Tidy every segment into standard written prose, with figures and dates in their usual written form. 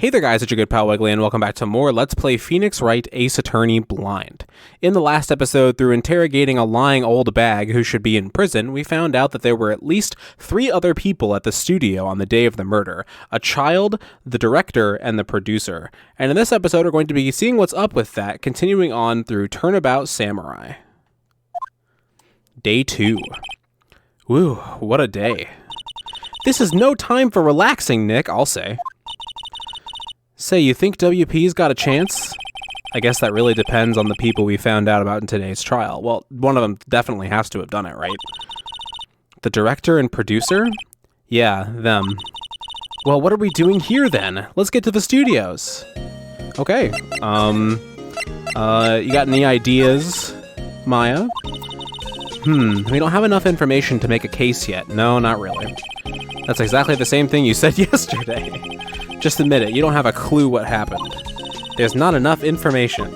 Hey there guys, it's your good pal Wiggly, and welcome back to more Let's Play Phoenix Wright Ace Attorney Blind. In the last episode, through interrogating a lying old bag who should be in prison, we found out that there were at least 3 other people at the studio on the day of the murder. A child, the director, and the producer. And in this episode, we're going to be seeing what's up with that, continuing on through Turnabout Samurai. Day 2. Woo, what a day. This is no time for relaxing, Nick, I'll say. Say, you think WP's got a chance? I guess that really depends on the people we found out about in today's trial. Well, one of them definitely has to have done it, right? The director and producer? Yeah, them. Well, what are we doing here then? Let's get to the studios. Okay. You got any ideas, Maya? We don't have enough information to make a case yet. No, not really. That's exactly the same thing you said yesterday. Just admit it, you don't have a clue what happened. There's not enough information.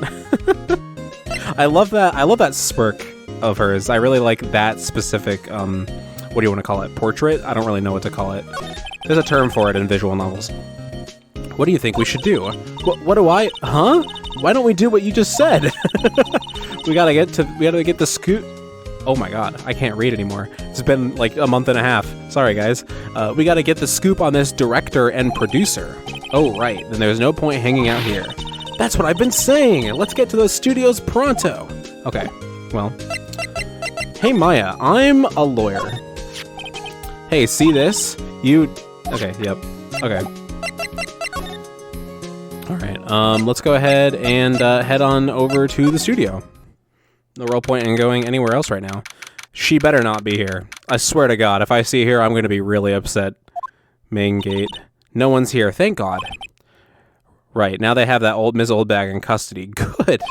I love that smirk of hers. I really like that specific, what do you want to call it? Portrait? I don't really know what to call it. There's a term for it in visual novels. What do you think we should do? What do I... Huh? Why don't we do what you just said? we gotta get the scoop... Oh my god, I can't read anymore. It's been like a month and a half. Sorry, guys. We gotta get the scoop on this director and producer. Oh, right. Then there's no point hanging out here. That's what I've been saying! Let's get to those studios pronto! Okay, well. Hey, Maya, I'm a lawyer. Hey, see this? Okay, yep. Okay. Alright, let's go ahead and head on over to the studio. No real point in going anywhere else right now. She better not be here. I swear to God, if I see her, I'm going to be really upset. Main gate. No one's here, thank God. Right, now they have that Ms. Oldbag in custody. Good.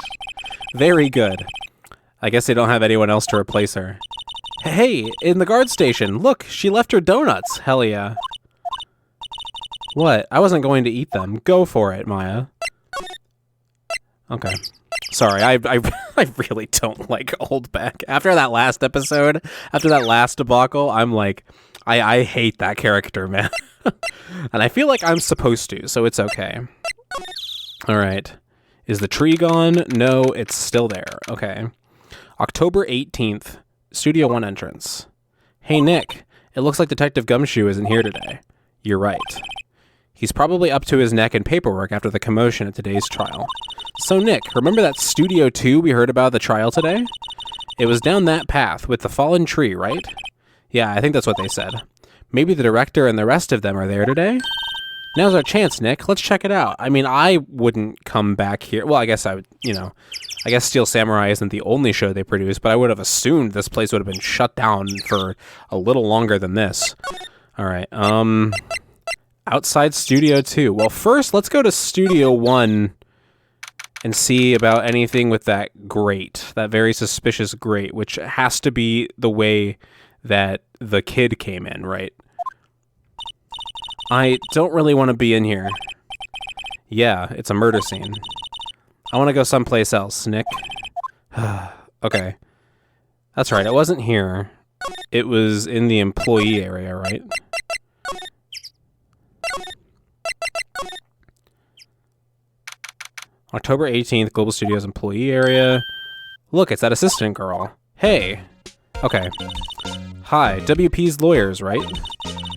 Very good. I guess they don't have anyone else to replace her. Hey, in the guard station, look, she left her donuts. Hell yeah. What? I wasn't going to eat them. Go for it, Maya. Okay. Sorry, I really don't like Oldbag. After that last episode, after that last debacle, I'm like, I hate that character, man. And I feel like I'm supposed to, so it's okay. Alright. Is the tree gone? No, it's still there. Okay. October 18th, Studio 1 entrance. Hey, Nick. It looks like Detective Gumshoe isn't here today. You're right. He's probably up to his neck in paperwork after the commotion at today's trial. So, Nick, remember that Studio 2 we heard about at the trial today? It was down that path with the fallen tree, right? Yeah, I think that's what they said. Maybe the director and the rest of them are there today? Now's our chance, Nick. Let's check it out. I mean, I wouldn't come back here. Well, I guess I would, I guess Steel Samurai isn't the only show they produce, but I would have assumed this place would have been shut down for a little longer than this. All right, outside Studio 2. Well, first, let's go to Studio 1 and see about anything with that grate, that very suspicious grate, which has to be the way that the kid came in, right? I don't really want to be in here. Yeah, it's a murder scene. I want to go someplace else, Nick. Okay. That's right, it wasn't here. It was in the employee area, right? October 18th, Global Studios employee area. Look, it's that assistant girl. Hey. Okay. Hi, WP's lawyers, right?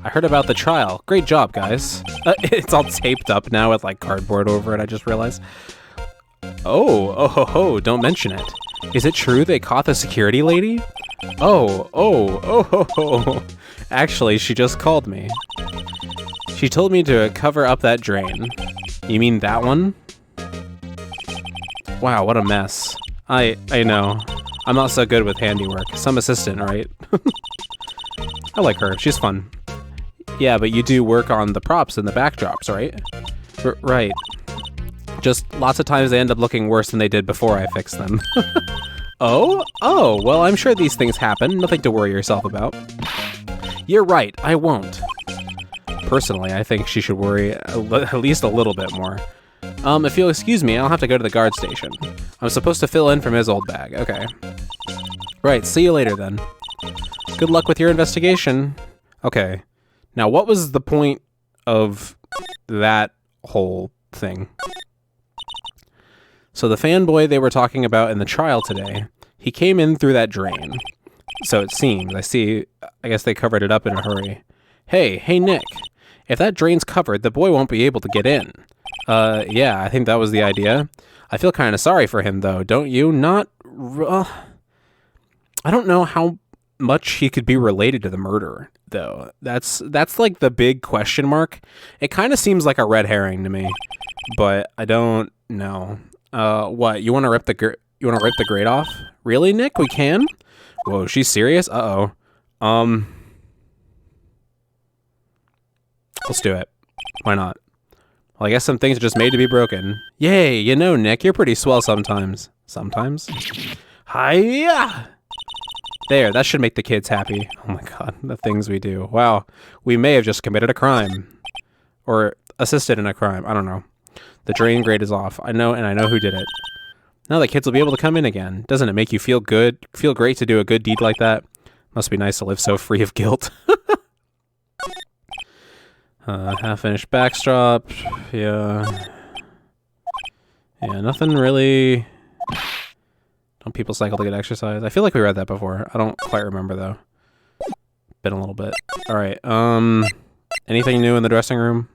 I heard about the trial. Great job, guys. It's all taped up now with, like, cardboard over it, I just realized. Oh, don't mention it. Is it true they caught the security lady? Oh. Actually, she just called me. She told me to cover up that drain. You mean that one? Wow, what a mess. I know. I'm not so good with handiwork. Some assistant, right? I like her. She's fun. Yeah, but you do work on the props and the backdrops, right? Right. Just lots of times they end up looking worse than they did before I fixed them. Oh, well, I'm sure these things happen. Nothing to worry yourself about. You're right, I won't. Personally, I think she should worry at least a little bit more. If you'll excuse me, I'll have to go to the guard station. I'm supposed to fill in for Ms. Oldbag. Okay. Right, see you later then. Good luck with your investigation. Okay. Now, what was the point of that whole thing. So the fanboy they were talking about in the trial today, he came in through that drain. So it seems. I guess they covered it up in a hurry. Hey, Nick. If that drain's covered, the boy won't be able to get in. Yeah, I think that was the idea. I feel kind of sorry for him, though, don't you? I don't know how much he could be related to the murder, though. That's like the big question mark. It kind of seems like a red herring to me, but I don't know. What? You want to rip the grate off? Really, Nick? We can? Whoa, she's serious? Uh-oh. Let's do it. Why not? Well, I guess some things are just made to be broken. Yay, you know, Nick, you're pretty swell sometimes. Sometimes? Hiya! There, that should make the kids happy. Oh my god, the things we do. Wow, we may have just committed a crime. Or assisted in a crime, I don't know. The drain grate is off. I know who did it. Now the kids will be able to come in again. Doesn't it make you feel good? Feel great to do a good deed like that? Must be nice to live so free of guilt. Half-finished backstrap. Yeah. Yeah, nothing really... Don't people cycle to get exercise? I feel like we read that before. I don't quite remember, though. Been a little bit. Alright, anything new in the dressing room?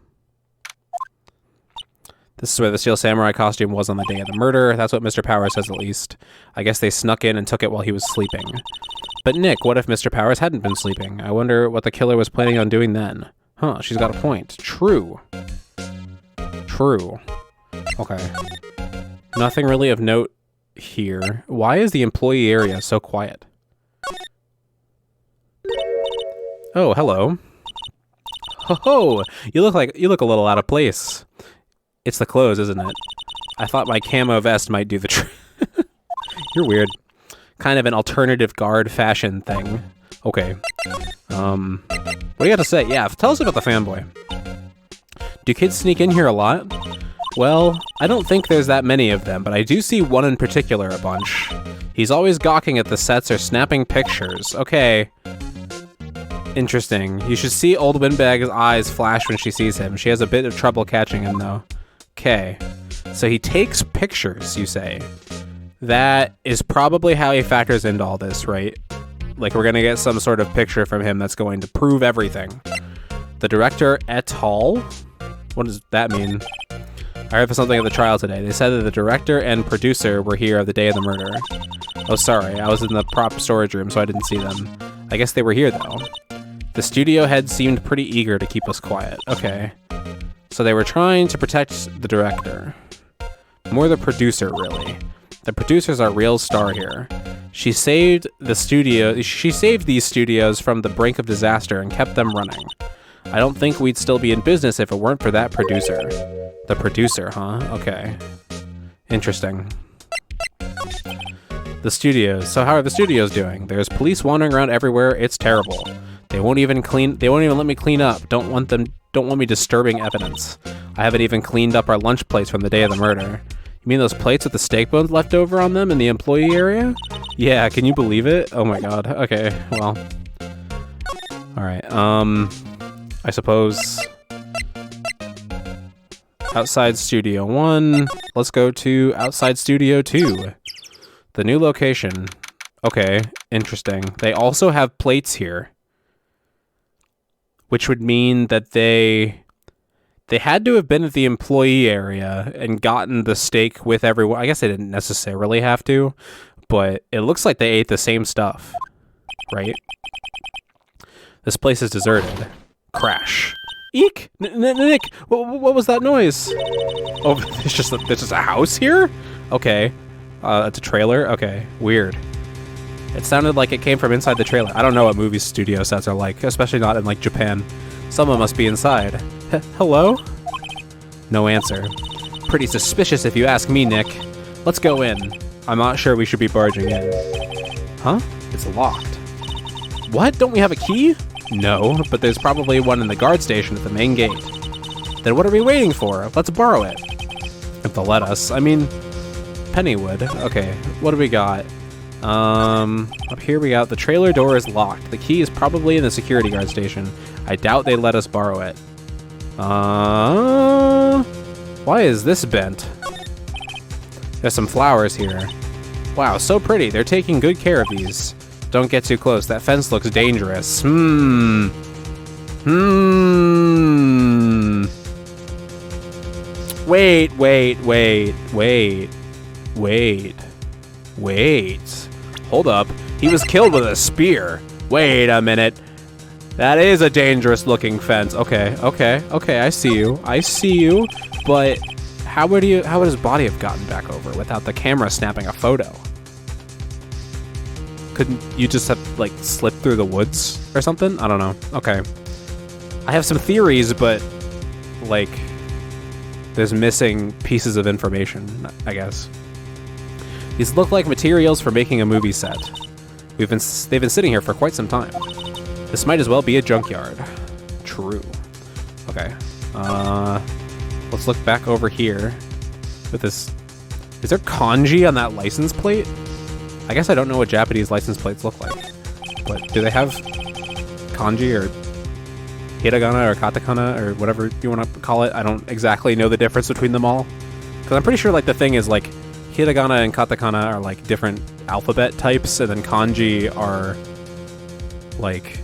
This is where the Steel Samurai costume was on the day of the murder. That's what Mr. Powers says, at least. I guess they snuck in and took it while he was sleeping. But Nick, what if Mr. Powers hadn't been sleeping? I wonder what the killer was planning on doing then. Huh, she's got a point. True. True. Okay. Nothing really of note here. Why is the employee area so quiet? Oh, hello. Ho ho! You look a little out of place. It's the clothes, isn't it? I thought my camo vest might do the trick. You're weird. Kind of an alternative guard fashion thing. Okay. What do you got to say? Yeah, tell us about the fanboy. Do kids sneak in here a lot? Well, I don't think there's that many of them, but I do see one in particular a bunch. He's always gawking at the sets or snapping pictures. Okay. Interesting. You should see old Windbag's eyes flash when she sees him. She has a bit of trouble catching him, though. Okay. So he takes pictures, you say. That is probably how he factors into all this, right? Like, we're gonna get some sort of picture from him that's going to prove everything. The director et al.? What does that mean? I heard something at the trial today. They said that the director and producer were here the day of the murder. Oh, sorry. I was in the prop storage room, so I didn't see them. I guess they were here, though. The studio head seemed pretty eager to keep us quiet. Okay. So they were trying to protect the director. More the producer, really. The producer's our real star here. She saved these studios from the brink of disaster and kept them running. I don't think we'd still be in business if it weren't for that producer. The producer, huh? Okay. Interesting. The studios. So how are the studios doing? There's police wandering around everywhere. It's terrible. They won't even let me clean up. Don't want me disturbing evidence. I haven't even cleaned up our lunch plates from the day of the murder. You mean those plates with the steak bones left over on them in the employee area? Yeah, can you believe it? Oh my god. Okay, well. Alright, I suppose... Outside Studio 1. Let's go to Outside Studio 2. The new location. Okay, interesting. They also have plates here. Which would mean that they had to have been at the employee area and gotten the steak with everyone. I guess they didn't necessarily have to, but it looks like they ate the same stuff, right? This place is deserted. Crash. Eek! Nick, what was that noise? Oh, there's just a house here? Okay. It's a trailer? Okay, weird. It sounded like it came from inside the trailer. I don't know what movie studio sets are like, especially not in, like, Japan. Someone must be inside. Hello? No answer. Pretty suspicious if you ask me, Nick. Let's go in. I'm not sure we should be barging in. Huh? It's locked. What? Don't we have a key? No, but there's probably one in the guard station at the main gate. Then what are we waiting for? Let's borrow it. If they'll let us. I mean, Pennywood. Okay, what do we got? Up here we got the trailer door is locked. The key is probably in the security guard station. I doubt they let us borrow it. Why is this bent? There's some flowers here. Wow, so pretty. They're taking good care of these. Don't get too close. That fence looks dangerous. Wait. Hold up. He was killed with a spear. Wait a minute. That is a dangerous looking fence. Okay, I see you. But how would his body have gotten back over without the camera snapping a photo? Couldn't you just have, like, slipped through the woods or something? I don't know. Okay. I have some theories, but, like, there's missing pieces of information, I guess. These look like materials for making a movie set. They've been sitting here for quite some time. This might as well be a junkyard. True. Okay. Let's look back over here with this. Is there kanji on that license plate? I guess I don't know what Japanese license plates look like. But do they have kanji or hiragana or katakana or whatever you want to call it? I don't exactly know the difference between them all. Because I'm pretty sure, like, the thing is, like, hiragana and katakana are, like, different alphabet types, and then kanji are, like,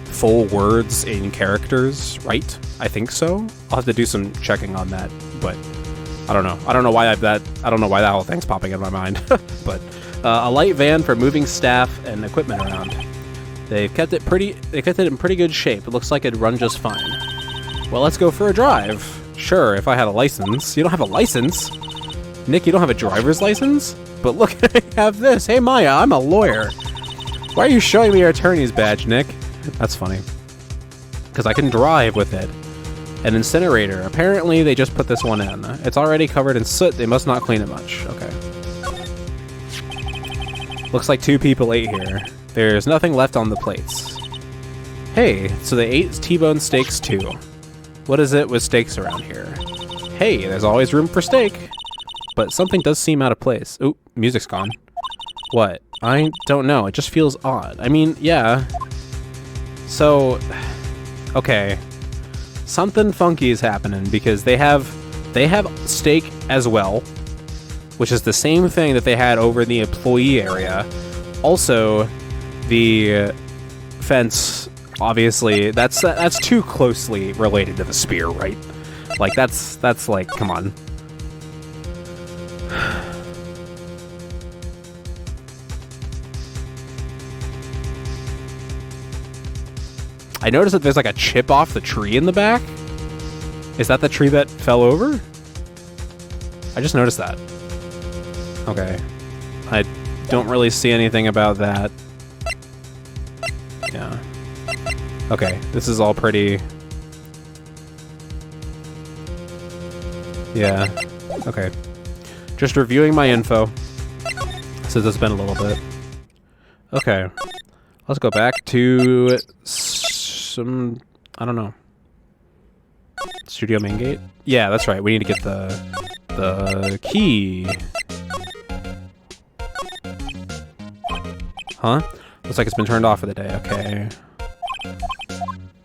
full words in characters, right? I think so. I'll have to do some checking on that, but I don't know. I don't know why that whole thing's popping in my mind. But a light van for moving staff and equipment around. They've kept it in pretty good shape. It looks like it'd run just fine. Well, let's go for a drive. Sure, if I had a license. You don't have a license? Nick, you don't have a driver's license? But look, I have this. Hey, Maya, I'm a lawyer. Why are you showing me your attorney's badge, Nick? That's funny. Because I can drive with it. An incinerator. Apparently, they just put this one in. It's already covered in soot. They must not clean it much. Okay. Looks like 2 people ate here. There's nothing left on the plates. Hey, so they ate T-bone steaks too. What is it with steaks around here? Hey, there's always room for steak. But something does seem out of place. Oop, music's gone. What? I don't know. It just feels odd. I mean, yeah. So, okay. Something funky is happening because they have steak as well, which is the same thing that they had over in the employee area. Also, the fence, obviously, that's too closely related to the spear, right? Like, that's like, come on. I noticed that there's like a chip off the tree in the back. Is that the tree that fell over? I just noticed that. Okay. I don't really see anything about that. Yeah. Okay, this is all pretty... Yeah. Okay. Just reviewing my info, since it's been a little bit. Okay. Let's go back to some... I don't know. Studio main gate? Yeah, that's right. We need to get the key. Huh? Looks like it's been turned off for the day. Okay.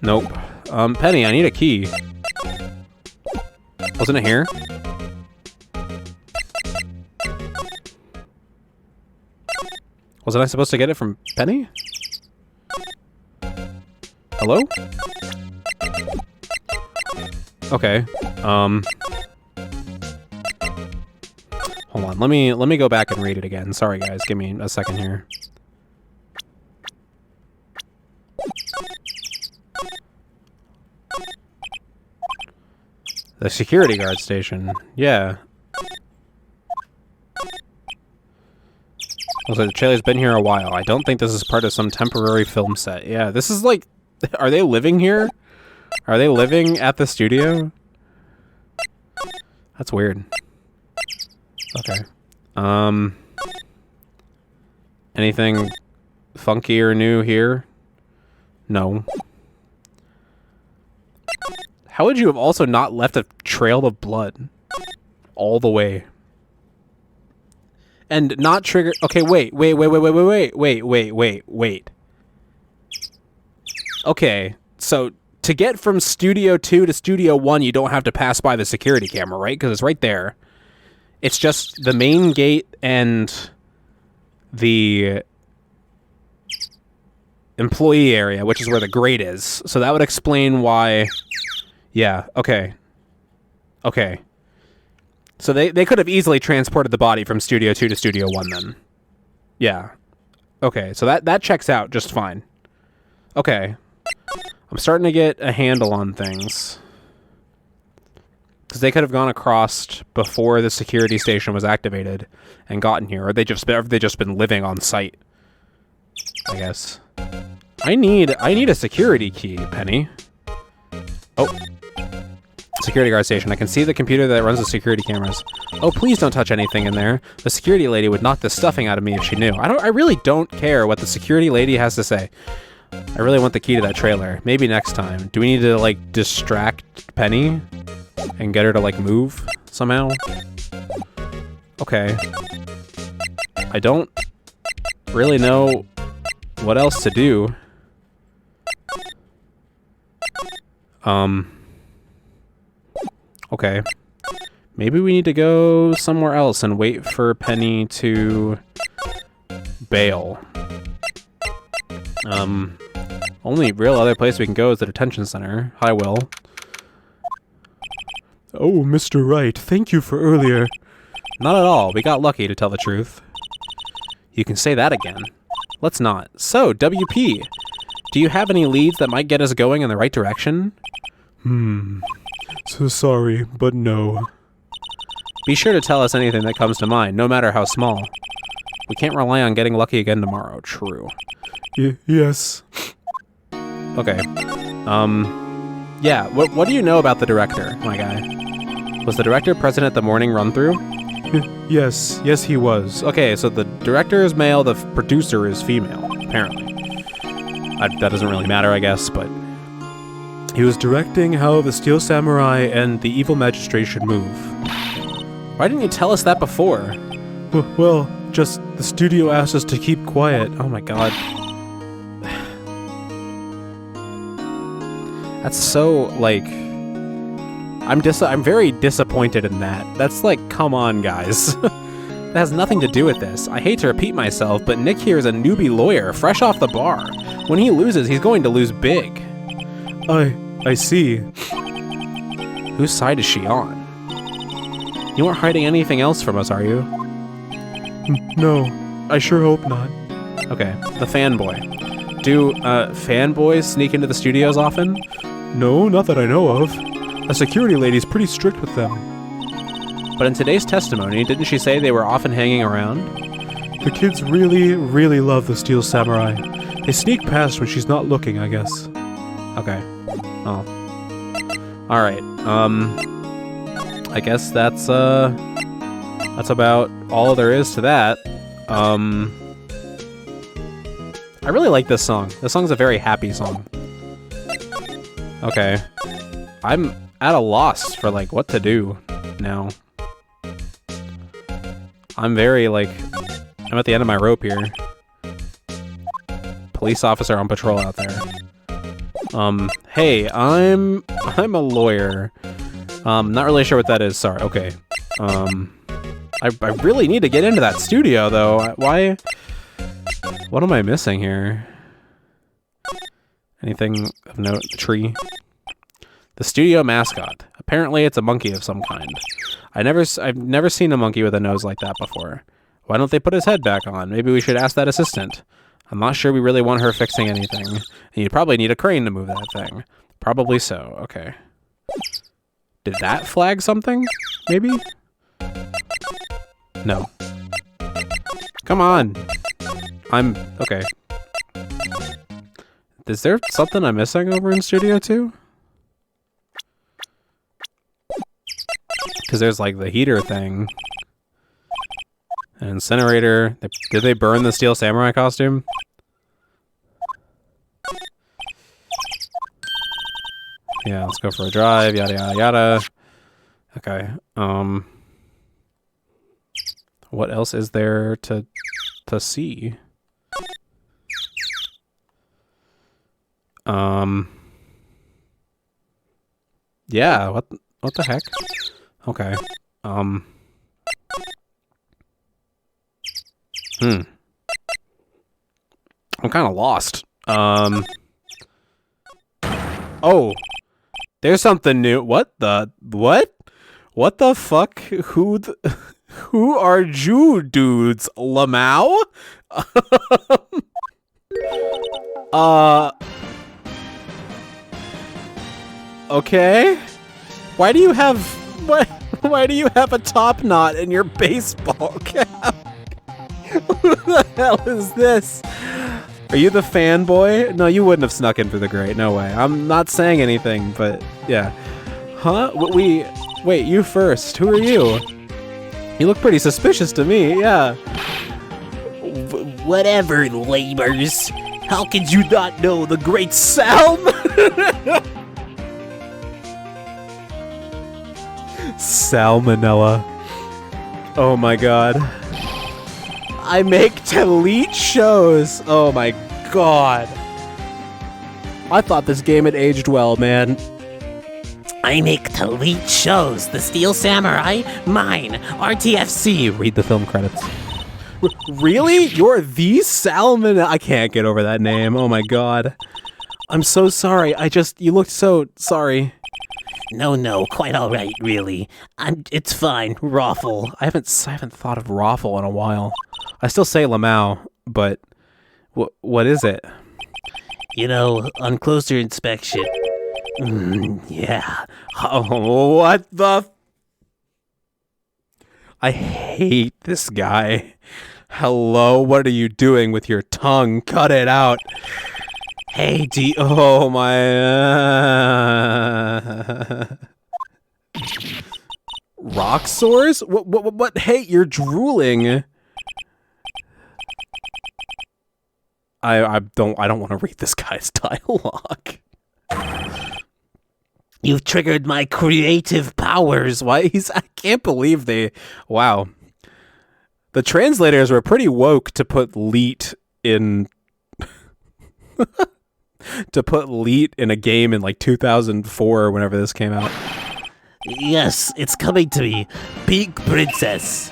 Nope. Penny, I need a key. Wasn't it here? Wasn't I supposed to get it from Penny? Hello? Okay. Hold on. Let me go back and read it again. Sorry guys, give me a second here. The security guard station. Yeah. Also, the trailer's been here a while. I don't think this is part of some temporary film set. Yeah, this is like... Are they living here? Are they living at the studio? That's weird. Okay. Anything funky or new here? No. How would you have also not left a trail of blood all the way? And not trigger... Okay, wait. Okay, so to get from Studio 2 to Studio 1, you don't have to pass by the security camera, right? Because it's right there. It's just the main gate and the employee area, which is where the grate is. So that would explain why... Yeah, okay. Okay. So they could have easily transported the body from Studio 2 to Studio 1 then. Yeah. Okay, so that checks out just fine. Okay. I'm starting to get a handle on things. Because they could have gone across before the security station was activated and gotten here, or they just been living on site. I guess. I need a security key, Penny. Oh. Security guard station. I can see the computer that runs the security cameras. Oh, please don't touch anything in there. The security lady would knock the stuffing out of me if she knew. I really don't care what the security lady has to say. I really want the key to that trailer. Maybe next time. Do we need to, like, distract Penny? And get her to, like, move somehow? Okay. I don't really know what else to do. Okay. Maybe we need to go somewhere else and wait for Penny to bail. Only real other place we can go is the detention center. Hi, Will. Oh, Mr. Wright, thank you for earlier. Not at all. We got lucky, to tell the truth. You can say that again. Let's not. So, WP, do you have any leads that might get us going in the right direction? So sorry, but no. Be sure to tell us anything that comes to mind, no matter how small. We can't rely on getting lucky again tomorrow. True. Yes. Okay. Yeah, what do you know about the director, my guy? Was the director present at the morning run-through? Yes, he was. Okay, so the director is male, the producer is female, apparently. That doesn't really matter, I guess, but... He was directing how the Steel Samurai and the Evil Magistrate should move. Why didn't you tell us that before? Well, just the studio asked us to keep quiet. Oh my god. That's so, like... I'm very disappointed in that. That's like, come on, guys. That has nothing to do with this. I hate to repeat myself, but Nick here is a newbie lawyer, fresh off the bar. When he loses, he's going to lose big. I see. Whose side is she on? You aren't hiding anything else from us, are you? No, I sure hope not. Okay, the Fanboy. Do, fanboys sneak into the studios often? No, not that I know of. A security lady's pretty strict with them. But in today's testimony, didn't she say they were often hanging around? The kids really, really love the Steel Samurai. They sneak past when she's not looking, I guess. Okay. Oh. Alright, I guess that's about all there is to that. I really like this song. This song's a very happy song. Okay. I'm at a loss for, like, what to do now. I'm very, like... I'm at the end of my rope here. Police officer on patrol out there. Hey, I'm a lawyer. Not really sure what that is, sorry, okay. I really need to get into that studio, though. Why? What am I missing here? Anything of note? The tree? The studio mascot. Apparently it's a monkey of some kind. I've never seen a monkey with a nose like that before. Why don't they put his head back on? Maybe we should ask that assistant. I'm not sure we really want her fixing anything. And you'd probably need a crane to move that thing. Probably so, okay. Did that flag something? Maybe? No. Come on! Okay. Is there something I'm missing over in Studio 2? Because there's, like, the heater thing. An incinerator. Did they burn the Steel Samurai costume? Yeah, let's go for a drive, yada yada yada. Okay, what else is there to see? Yeah, what the heck? Okay. I'm kind of lost. Oh, there's something new. What? What the fuck? Who are Jew dudes? Lamau? Okay. Why do you have a top knot in your baseball cap? Who the hell is this? Are you the fanboy? No, you wouldn't have snuck in for the grate. No way. I'm not saying anything, but yeah. Huh? Wait, you first. Who are you? You look pretty suspicious to me, yeah. Whatever, lamers. How could you not know the great Salm? Salmonella. Oh my god. I make delete shows. Oh my god. I thought this game had aged well, man. I make delete shows. The Steel Samurai, mine. RTFC. Read the film credits. Really? You're the Salmon? I can't get over that name. Oh my god. I'm so sorry. You looked so sorry. No, quite all right, really. It's fine. Raffle. I haven't thought of Raffle in a while. I still say Lamau, but what is it? You know, on closer inspection. Yeah. Oh, what the? I hate this guy. Hello, what are you doing with your tongue? Cut it out. Hey, oh my. Rock sores? What? Hey, you're drooling. I don't want to read this guy's dialogue. You've triggered my creative powers. Why I can't believe they. Wow. The translators were pretty woke to put leet in to put leet in a game in like 2004 or whenever this came out. Yes, it's coming to me. Pink Princess.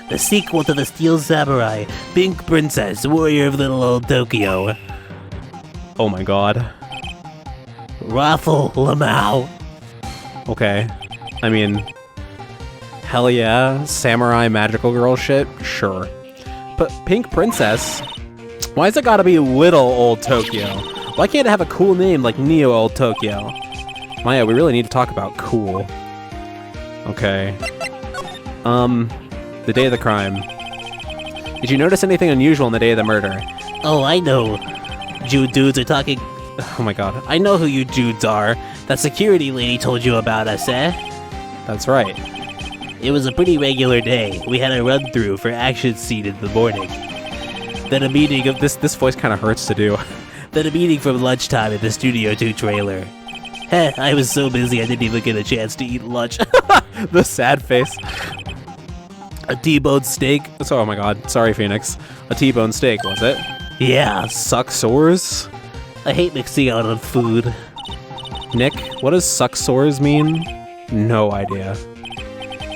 The sequel to the Steel Samurai, Pink Princess, Warrior of Little Old Tokyo. Oh my god. Raffle Lamau. Okay. I mean, hell yeah. Samurai magical girl shit? Sure. But Pink Princess? Why's it gotta be Little Old Tokyo? Why can't it have a cool name like Neo Old Tokyo? Maya, we really need to talk about cool. Okay. The day of the crime. Did you notice anything unusual on the day of the murder? Oh, I know. Jew dudes are talking. Oh my god. I know who you dudes are. That security lady told you about us, eh? That's right. It was a pretty regular day. We had a run-through for action scene in the morning. Then a meeting of this voice kind of hurts to do. Then a meeting from lunchtime at the Studio 2 trailer. Heh, I was so busy I didn't even get a chance to eat lunch. The sad face. A T-bone steak. Oh my god. Sorry, Phoenix. A T-bone steak, was it? Yeah. Suck sores? I hate mixing out on food. Nick, what does suck sores mean? No idea.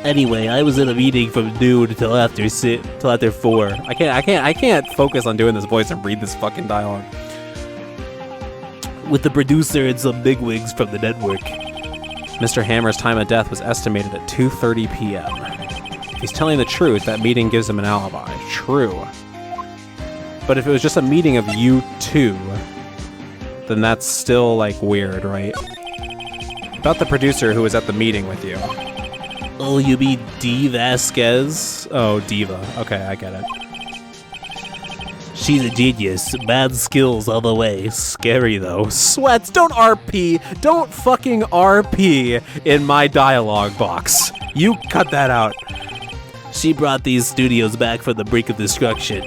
Anyway, I was in a meeting from noon till after 4. I can't focus on doing this voice and read this fucking dialogue. With the producer and some bigwigs from the network. Mr. Hammer's time of death was estimated at 2:30 p.m. If he's telling the truth, that meeting gives him an alibi. True. But if it was just a meeting of you two, then that's still, like, weird, right? About the producer who was at the meeting with you. Oh, you mean D. Vasquez? Oh, Diva. Okay, I get it. She's a genius. Bad skills all the way. Scary, though. Sweats, don't RP! Don't fucking RP in my dialogue box. You cut that out. She brought these studios back from the brink of destruction.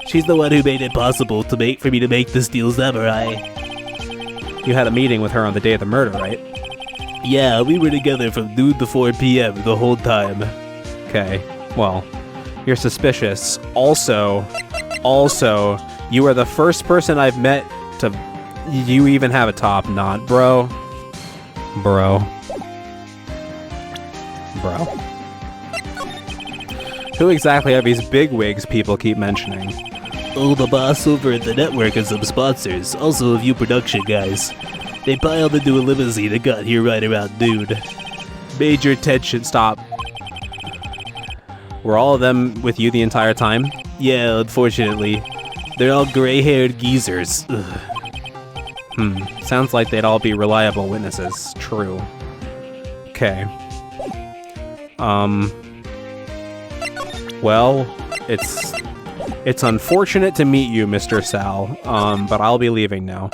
She's the one who made it possible for me to make the Steel Samurai. You had a meeting with her on the day of the murder, right? Yeah, we were together from noon to 4 p.m. the whole time. Okay, well, you're suspicious. Also, you are the first person I've met to... You even have a top knot, bro. Bro. Who exactly are these bigwigs people keep mentioning? Oh, the boss over at the network and some sponsors. Also a few production guys. They piled into a limousine and got here right around noon. Major tension. Stop. Were all of them with you the entire time? Yeah, unfortunately. They're all gray-haired geezers. Ugh. Sounds like they'd all be reliable witnesses. True. Okay. Well, it's unfortunate to meet you, Mr. Sal, but I'll be leaving now.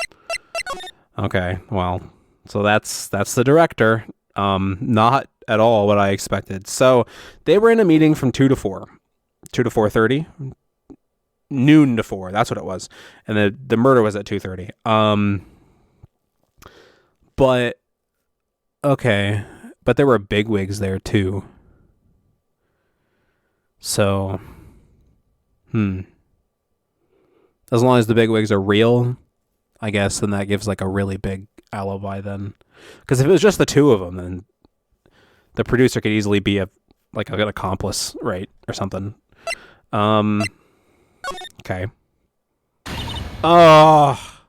Okay, well, so that's the director. Not at all what I expected. So, they were in a meeting from 2 to 4. 2 to 4:30? Noon to 4, that's what it was. And the murder was at 2:30. But, okay. But there were bigwigs there, too. So, as long as the bigwigs are real, I guess, then that gives like a really big alibi then. Because if it was just the two of them, then the producer could easily be an accomplice, right? Or something. Okay. Oh.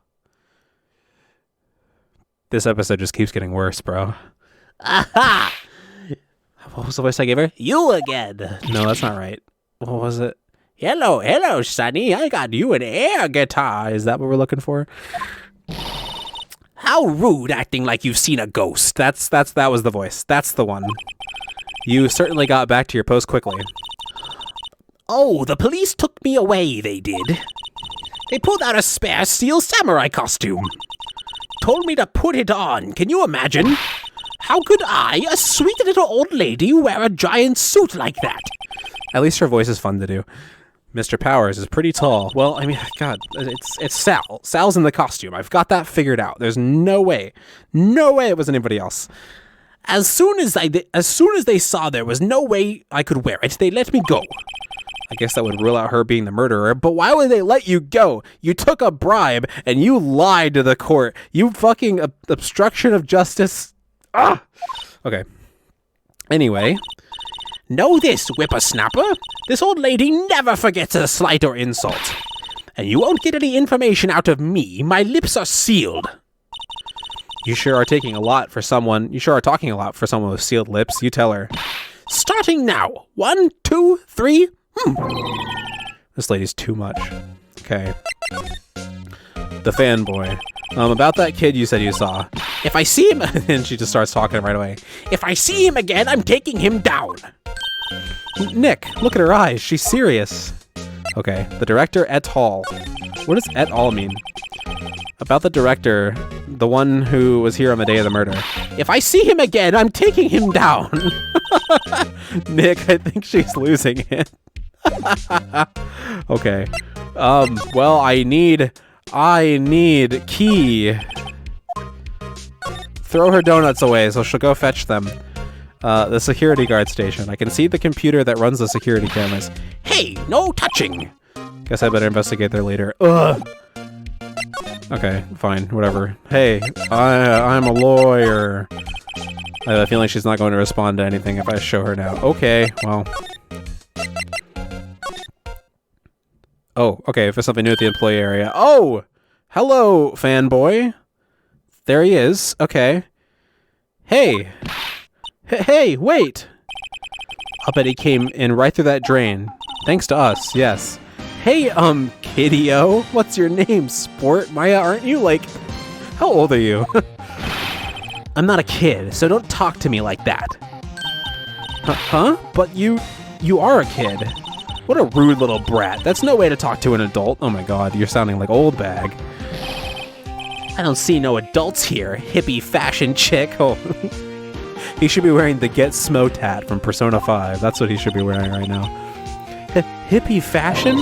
This episode just keeps getting worse, bro. Aha! What was the voice I gave her? You again. No, that's not right. What was it? Hello, Sonny. I got you an air guitar. Is that what we're looking for? How rude, acting like you've seen a ghost. That was the voice. That's the one. You certainly got back to your post quickly. Oh, the police took me away, they did. They pulled out a spare steel samurai costume. Told me to put it on. Can you imagine? How could I, a sweet little old lady, wear a giant suit like that? At least her voice is fun to do. Mr. Powers is pretty tall. Well, I mean, God, it's Sal. Sal's in the costume. I've got that figured out. There's no way it was anybody else. As soon as they saw there was no way I could wear it, they let me go. I guess that would rule out her being the murderer, but why would they let you go? You took a bribe, and you lied to the court. You fucking obstruction of justice. Ah! Okay. Anyway. Know this, whippersnapper. This old lady never forgets a slight or insult. And you won't get any information out of me. My lips are sealed. You sure are talking a lot for someone with sealed lips. You tell her. Starting now. 1, 2, 3. This lady's too much. Okay. The fanboy. About that kid you said you saw. If I see him... And she just starts talking right away. If I see him again, I'm taking him down. Nick, look at her eyes. She's serious. Okay. The director et al. What does et al mean? About the director, the one who was here on the day of the murder. If I see him again, I'm taking him down. Nick, I think she's losing it. Okay. Well, I need key. Throw her donuts away so she'll go fetch them. The security guard station. I can see the computer that runs the security cameras. Hey, no touching. Guess I better investigate there later. Ugh. Okay, fine, whatever. Hey, I'm a lawyer. I have a feeling she's not going to respond to anything if I show her now. Okay, well. Oh, okay, for something new at the employee area. Oh! Hello, fanboy. There he is. Okay. Hey. Hey, wait! I'll bet he came in right through that drain. Thanks to us, yes. Hey, kiddio. What's your name, sport? Maya, aren't you, like... How old are you? I'm not a kid, so don't talk to me like that. Huh? But you are a kid. What a rude little brat. That's no way to talk to an adult. Oh my god, you're sounding like old bag. I don't see no adults here, hippie fashion chick. Oh. He should be wearing the Get Smo tat from Persona 5. That's what he should be wearing right now. Hippie fashion?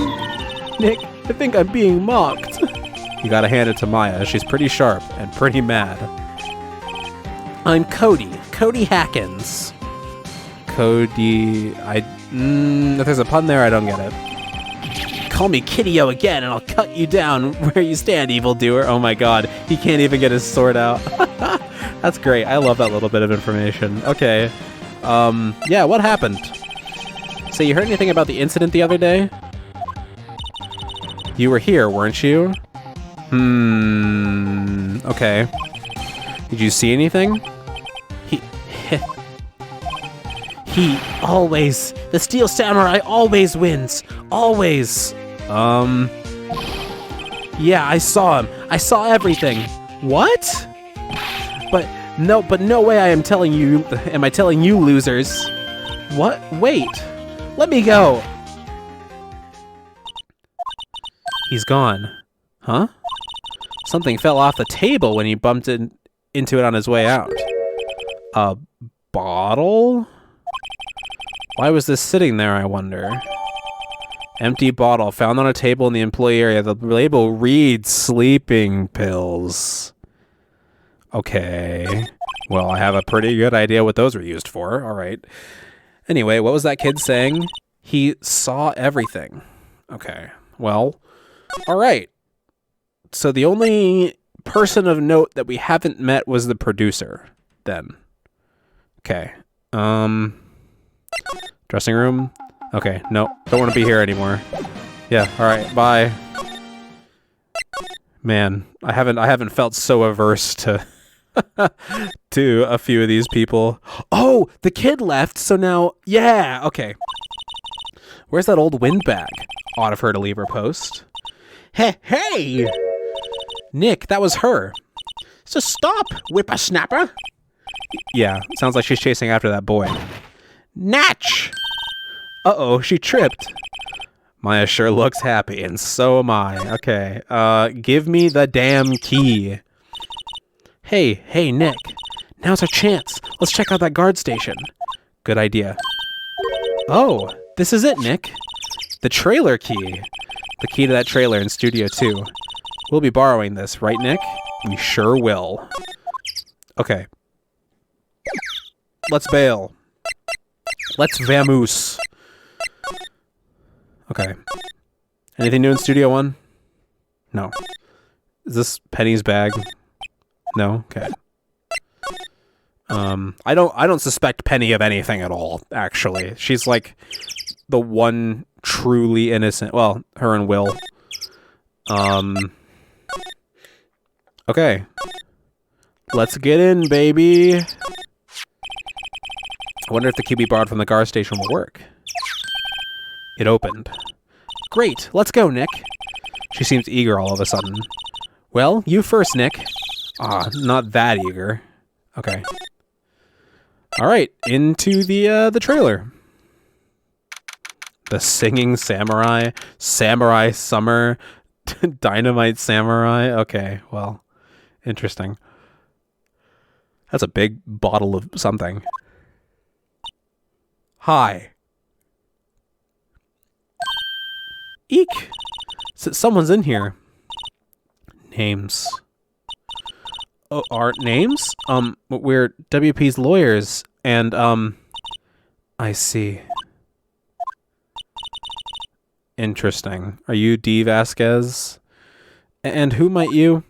Nick, I think I'm being mocked. You gotta hand it to Maya. She's pretty sharp and pretty mad. I'm Cody Hackins. Cody... if there's a pun there, I don't get it. Call me Kiddio again and I'll cut you down where you stand, evildoer. Oh my god, he can't even get his sword out. That's great. I love that little bit of information. Okay. Yeah, what happened? So you heard anything about the incident the other day? You were here, weren't you? Okay. Did you see anything? He always, the Steel Samurai always wins. Always. Yeah, I saw him. I saw everything. What? But no way I am telling you, am I telling you losers? What? Wait. Let me go. He's gone. Huh? Something fell off the table when he bumped into it on his way out. A bottle? Why was this sitting there, I wonder? Empty bottle found on a table in the employee area. The label reads sleeping pills. Okay. Well, I have a pretty good idea what those were used for. All right. Anyway, what was that kid saying? He saw everything. Okay. Well, all right. So the only person of note that we haven't met was the producer, then. Okay. Dressing room? Okay, no, don't want to be here anymore. Yeah, alright, bye. Man, I haven't felt so averse to to a few of these people. Oh, the kid left, so now, yeah, okay. Where's that old windbag? Ought of her to leave her post. Hey! Nick, that was her. So stop, whippersnapper. Yeah, sounds like she's chasing after that boy. Natch! Uh-oh, she tripped. Maya sure looks happy, and so am I. Okay, give me the damn key. Hey, Nick. Now's our chance. Let's check out that guard station. Good idea. Oh, this is it, Nick. The trailer key. The key to that trailer in Studio 2. We'll be borrowing this, right, Nick? We sure will. Okay. Let's bail. Let's vamoose. Okay. Anything new in Studio 1? No. Is this Penny's bag? No? Okay. I don't suspect Penny of anything at all, actually. She's like the one truly innocent, well, her and Will. Okay. Let's get in, baby. I wonder if the key we borrowed from the guard station will work. It opened. Great, let's go, Nick. She seems eager all of a sudden. Well, you first, Nick. Ah, not that eager. Okay. All right, into the trailer. The singing samurai, samurai summer, dynamite samurai. Okay, well, interesting. That's a big bottle of something. Hi. Eek! Someone's in here. Names. Oh, our names? We're WP's lawyers, and, I see. Interesting. Are you D. Vasquez? And who might you?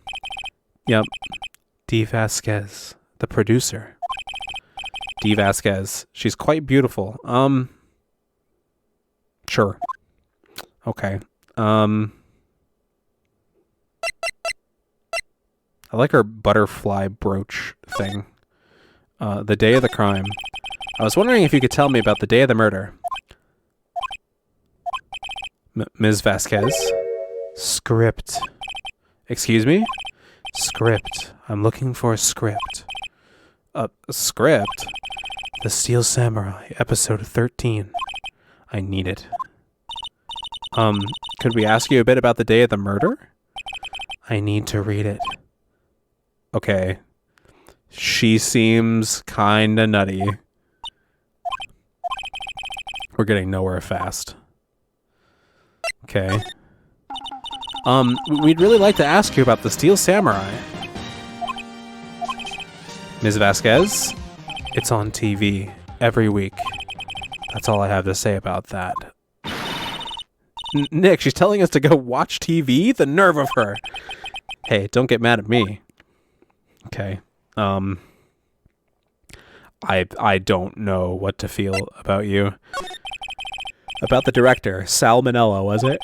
Yep. D. Vasquez, the producer. D. Vasquez. She's quite beautiful. Sure. Okay. I like her butterfly brooch thing. The day of the crime. I was wondering if you could tell me about the day of the murder. Ms. Vasquez? Script. Excuse me? Script. I'm looking for a script. A script? The Steel Samurai, episode 13. I need it. Could we ask you a bit about the day of the murder? I need to read it. Okay. She seems kinda nutty. We're getting nowhere fast. Okay. We'd really like to ask you about the Steel Samurai. Ms. Vasquez? It's on TV every week. That's all I have to say about that. Nick, she's telling us to go watch TV? The nerve of her! Hey, don't get mad at me. Okay. I don't know what to feel about you. About the director, Salmonella, was it?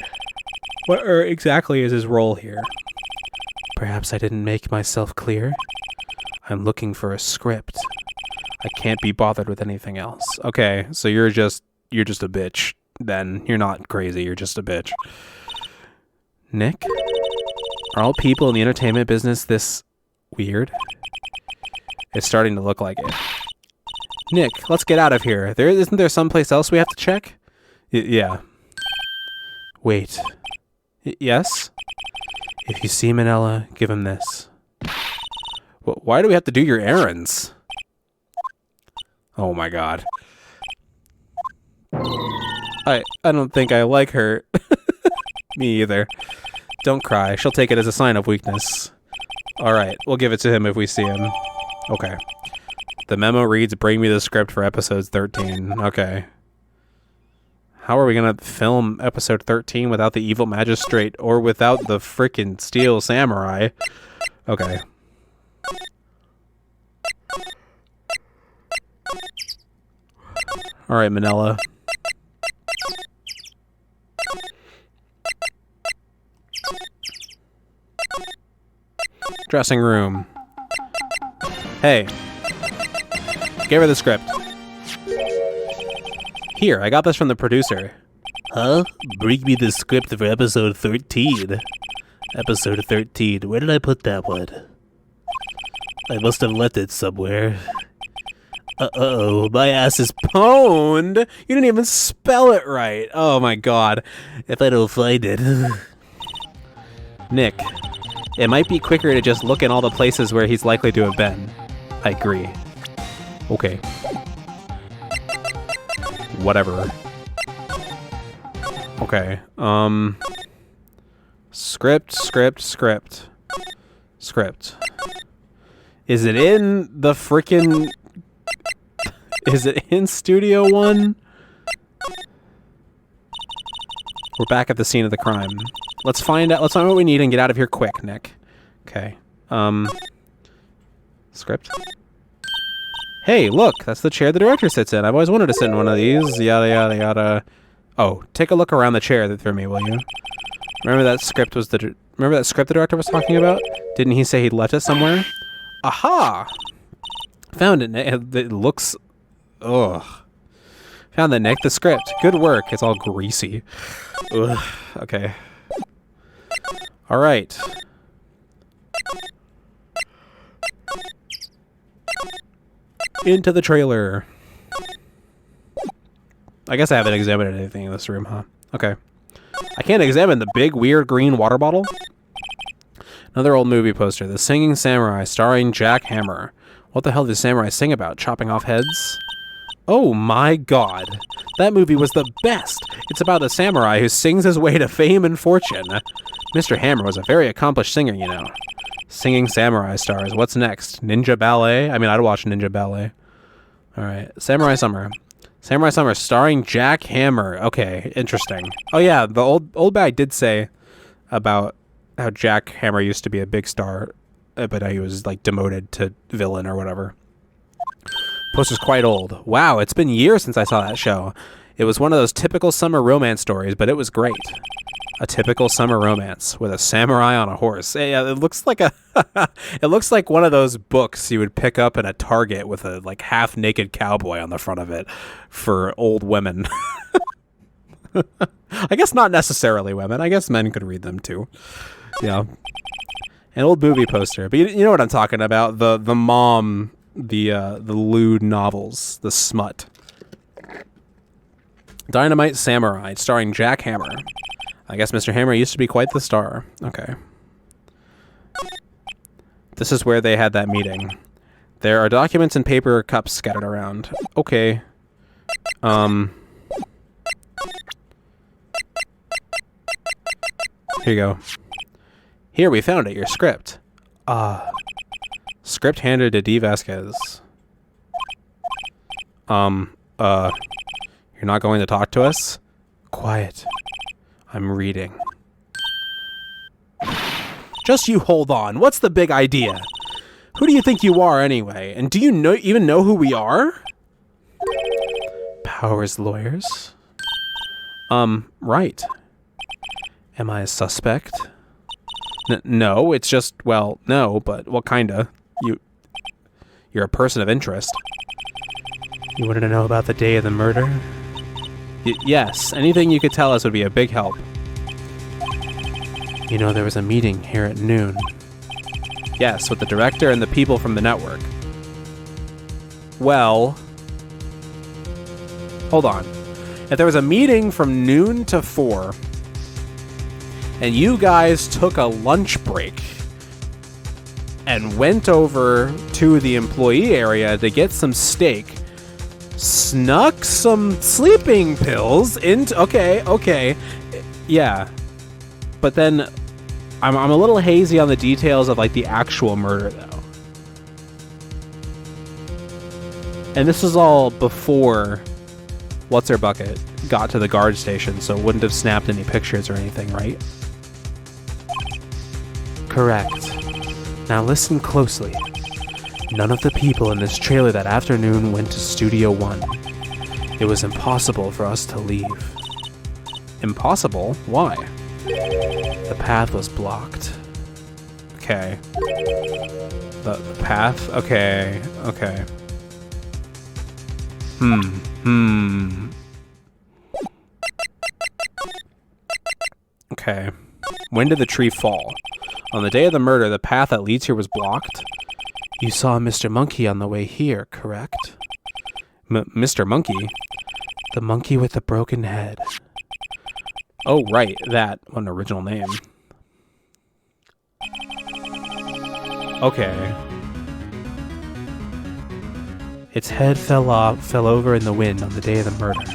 What exactly is his role here? Perhaps I didn't make myself clear. I'm looking for a script. I can't be bothered with anything else. Okay, so you're just a bitch. Then you're not crazy, you're just a bitch. Nick? Are all people in the entertainment business this weird? It's starting to look like it. Nick, let's get out of here. Isn't there someplace else we have to check? Yeah. Wait. Yes? If you see Manella, give him this. Why do we have to do your errands? Oh my god. I don't think I like her. Me either. Don't cry. She'll take it as a sign of weakness. Alright, we'll give it to him if we see him. Okay. The memo reads, bring me the script for episodes 13. Okay. How are we gonna film episode 13 without the evil magistrate or without the frickin' steel samurai? Okay. Alright, Manella. Dressing room. Hey. Give her the script. Here, I got this from the producer. Huh? Bring me the script for episode 13. Episode 13. Where did I put that one? I must have left it somewhere. Uh-oh, my ass is Pwned? You didn't even spell it right. Oh my god. if I don't find it. Nick, it might be quicker to just look in all the places where he's likely to have been. I agree. Okay. Whatever. Okay. Script. Is it in the frickin'... Is it in Studio One? We're back at the scene of the crime. Let's find what we need and get out of here quick, Nick. Okay. Script? Hey, look, that's the chair the director sits in. I've always wanted to sit in one of these. Yada, yada, yada. Oh, take a look around the chair for me, will you? Remember that script the director was talking about? Didn't he say he'd left it somewhere? Aha! Found it, Nick. It looks... Ugh. Found it, Nick. The script. Good work. It's all greasy. Ugh. Okay. Alright. Into the trailer. I guess I haven't examined anything in this room, huh? Okay. I can't examine the big, weird green water bottle? Another old movie poster. The Singing Samurai, starring Jack Hammer. What the hell did Samurai sing about? Chopping off heads? Oh my god. That movie was the best. It's about a samurai who sings his way to fame and fortune. Mr. Hammer was a very accomplished singer, you know. Singing Samurai stars. What's next? Ninja Ballet? I mean, I'd watch Ninja Ballet. Alright. Samurai Summer. Samurai Summer starring Jack Hammer. Okay, interesting. Oh yeah, the old guy did say about how Jack Hammer used to be a big star, but he was like demoted to villain or whatever. Poster's quite old. Wow, it's been years since I saw that show. It was one of those typical summer romance stories, but it was great. A typical summer romance with a samurai on a horse. Yeah, it looks like it looks like one of those books you would pick up at a Target with a like half-naked cowboy on the front of it for old women. I guess not necessarily women. I guess men could read them too. Yeah. An old movie poster. But you know what I'm talking about. The mom, the lewd novels, the smut. Dynamite Samurai, starring Jack Hammer. I guess Mr. Hammer used to be quite the star. Okay. This is where they had that meeting. There are documents and paper cups scattered around. Okay. Here you go. Here, we found it. Your script. Script handed to D. Vasquez. You're not going to talk to us? Quiet. I'm reading. Just you hold on. What's the big idea? Who do you think you are, anyway? And do you even know who we are? Powers lawyers? Right. Am I a suspect? No, it's just, well, no, but what kinda? You're a person of interest. You wanted to know about the day of the murder? Yes, anything you could tell us would be a big help. You know, there was a meeting here at noon. Yes, with the director and the people from the network. Well, hold on. If there was a meeting from noon to 4, and you guys took a lunch break and went over to the employee area to get some steak, snuck some sleeping pills into... Okay. Yeah. But then I'm a little hazy on the details of, like, the actual murder, though. And this is all before What's-Her-Bucket got to the guard station, so it wouldn't have snapped any pictures or anything, right? Correct. Now listen closely. None of the people in this trailer that afternoon went to Studio 1. It was impossible for us to leave. Impossible? Why? The path was blocked. Okay. The path? Okay. Okay. When did the tree fall? On the day of the murder, the path that leads here was blocked? You saw Mr. Monkey on the way here, correct? Mr. Monkey? The monkey with the broken head. Oh, right, that. What an original name. Okay. Its head fell over in the wind on the day of the murder.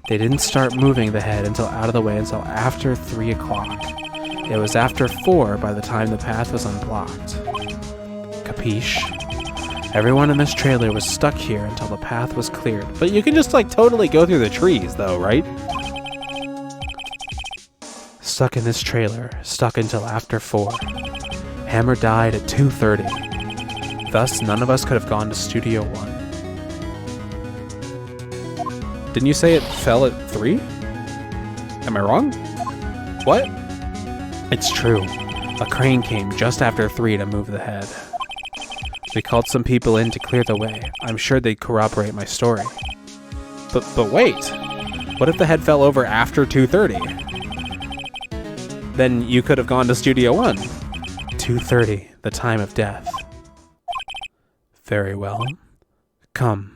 They didn't start moving the head out of the way until after 3 o'clock. It was after 4 by the time the path was unblocked. Capiche? Everyone in this trailer was stuck here until the path was cleared. But you can just, like, totally go through the trees, though, right? Stuck in this trailer. Stuck until after 4. Hammer died at 2:30. Thus, none of us could have gone to Studio 1. Didn't you say it fell at 3? Am I wrong? What? It's true. A crane came just after 3 to move the head. We called some people in to clear the way. I'm sure they'd corroborate my story. But wait! What if the head fell over after 2:30? Then you could have gone to Studio 1. 2:30, the time of death. Very well. Come.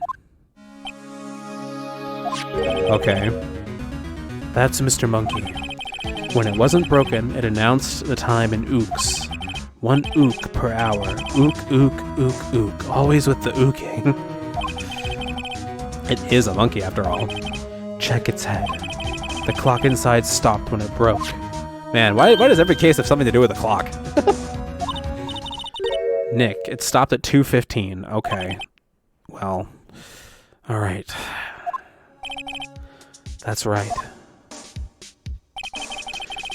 Okay. That's Mr. Monkey. When it wasn't broken, it announced the time in ooks. 1 ook per hour. Ook, ook, ook, ook. Always with the ooking. It is a monkey, after all. Check its head. The clock inside stopped when it broke. Man, why does every case have something to do with a clock? Nick, it stopped at 2:15. Okay. Well, alright. That's right.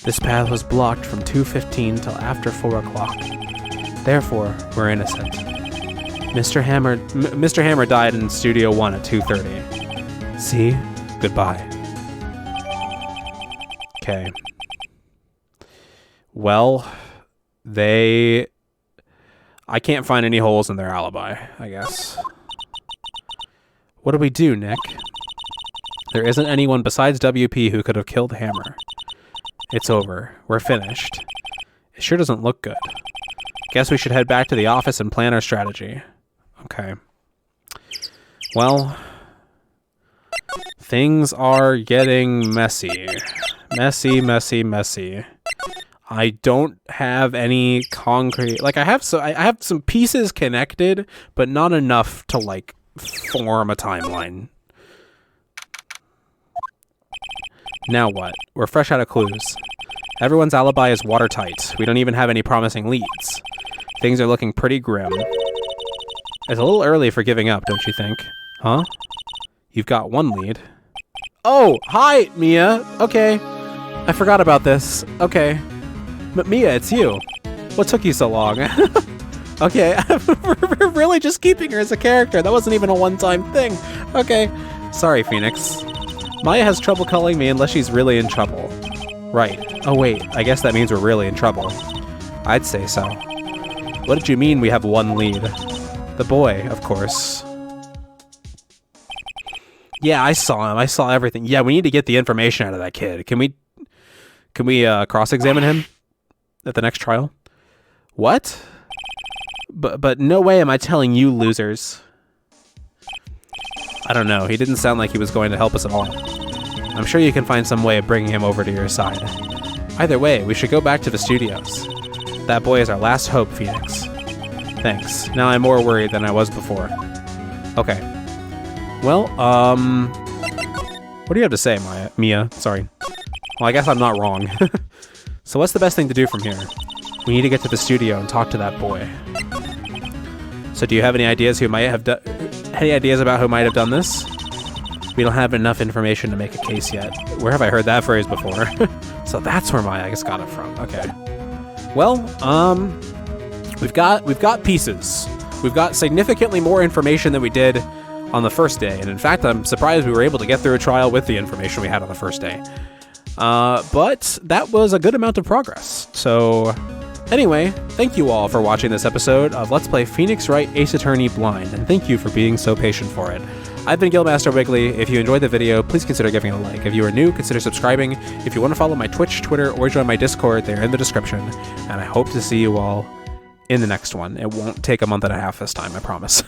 This path was blocked from 2:15 till after 4 o'clock. Therefore, we're innocent. Mr. Hammer died in Studio 1 at 2:30. See? Goodbye. Okay. Well, I can't find any holes in their alibi, I guess. What do we do, Nick? There isn't anyone besides WP who could have killed Hammer. It's over. We're finished. It sure doesn't look good. Guess we should head back to the office and plan our strategy. Okay. Well, things are getting messy. Messy. I don't have any concrete... Like, I have some pieces connected, but not enough to, like, form a timeline. Now what? We're fresh out of clues. Everyone's alibi is watertight. We don't even have any promising leads. Things are looking pretty grim. It's a little early for giving up, don't you think? Huh? You've got 1 lead. Oh, hi, Mia. Okay. I forgot about this. Okay. But Mia, it's you. What took you so long? Okay, we're really just keeping her as a character. That wasn't even a one-time thing. Okay. Sorry, Phoenix. Maya has trouble calling me unless she's really in trouble. Right. Oh wait, I guess that means we're really in trouble. I'd say so. What did you mean we have one lead? The boy, of course. Yeah, I saw him. I saw everything. Yeah, we need to get the information out of that kid. Can we cross-examine him at the next trial? What? But no way am I telling you losers. I don't know. He didn't sound like he was going to help us at all. I'm sure you can find some way of bringing him over to your side. Either way, we should go back to the studios. That boy is our last hope, Phoenix. Thanks. Now I'm more worried than I was before. Okay. Well, what do you have to say, Mia? Sorry. Well, I guess I'm not wrong. So what's the best thing to do from here? We need to get to the studio and talk to that boy. So do you have any ideas who might have any ideas about who might have done this? We don't have enough information to make a case yet. Where have I heard that phrase before? So that's where Maya got it from. Okay. Well, we've got pieces. We've got significantly more information than we did on the first day, and in fact, I'm surprised we were able to get through a trial with the information we had on the first day. But that was a good amount of progress. So anyway, thank you all for watching this episode of Let's Play Phoenix Wright Ace Attorney Blind, and thank you for being so patient for it. I've been Guildmaster Wiggly. If you enjoyed the video, please consider giving it a like. If you are new, consider subscribing. If you want to follow my Twitch, Twitter, or join my Discord, they're in the description. And I hope to see you all in the next one. It won't take a month and a half this time, I promise.